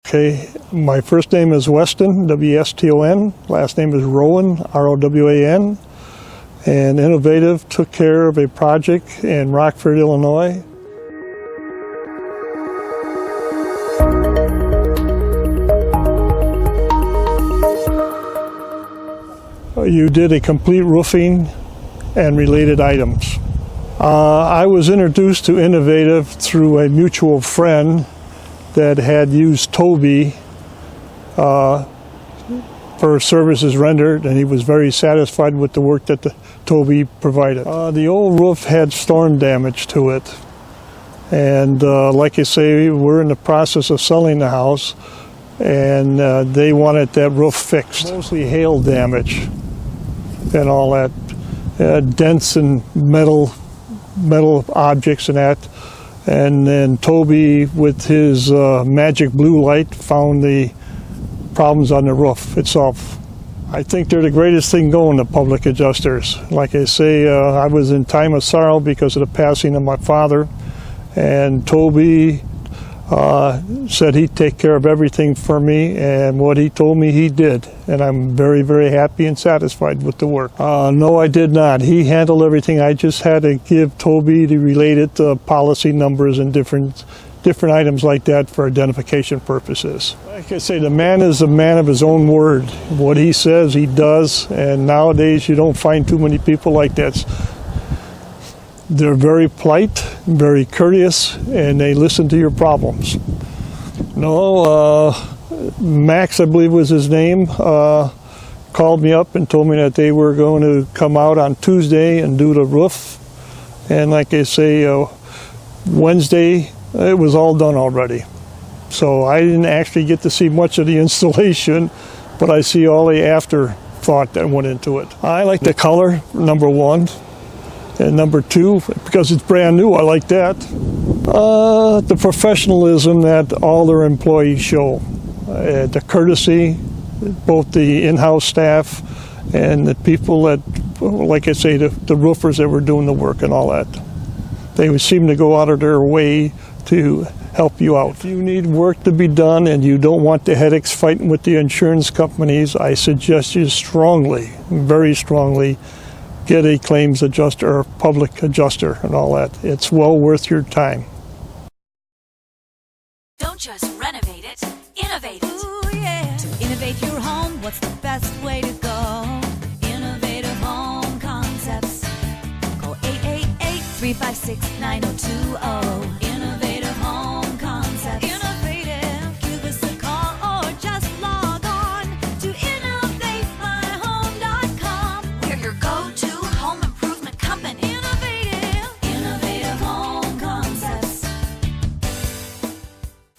Okay, my first name is Weston, W-E-S-T-O-N. Last name is Rowan, R-O-W-A-N. And Innovative took care of a project in Rockford, Illinois. You did a complete roofing and related items. I was introduced to Innovative through a mutual friend that had used Toby for services rendered, and he was very satisfied with the work that Toby provided. The old roof had storm damage to it, and like I say, we're in the process of selling the house, and they wanted that roof fixed. Mostly hail damage and all that, dents and metal objects and that. And then Toby, with his magic blue light, found the problems on the roof itself. I think they're the greatest thing going, the public adjusters. Like I say, I was in time of sorrow because of the passing of my father, and Toby said he'd take care of everything for me, and what he told me he did, and I'm very, very happy and satisfied with the work. No, I did not. He handled everything. I just had to give Toby the related policy numbers and different items like that for identification purposes. Like I say, the man is a man of his own word. What he says, he does, and nowadays you don't find too many people like that. They're very polite, very courteous, and they listen to your problems. No, Max, I believe was his name, called me up and told me that they were going to come out on Tuesday and do the roof. And like I say, Wednesday, it was all done already. So I didn't actually get to see much of the installation, but I see all the afterthought that went into it. I like the color, number one. And number two, because it's brand new, I like that. The professionalism that all their employees show. The courtesy, both the in-house staff and the people that, like I say, the roofers that were doing the work and all that. They seem to go out of their way to help you out. If you need work to be done and you don't want the headaches fighting with the insurance companies, I suggest you strongly, very strongly, get a claims adjuster or public adjuster and all that. It's well worth your time. Don't just renovate it, innovate it. Ooh, yeah. To innovate your home, what's the best way to go? Innovative Home Concepts. Call 888-356-9020.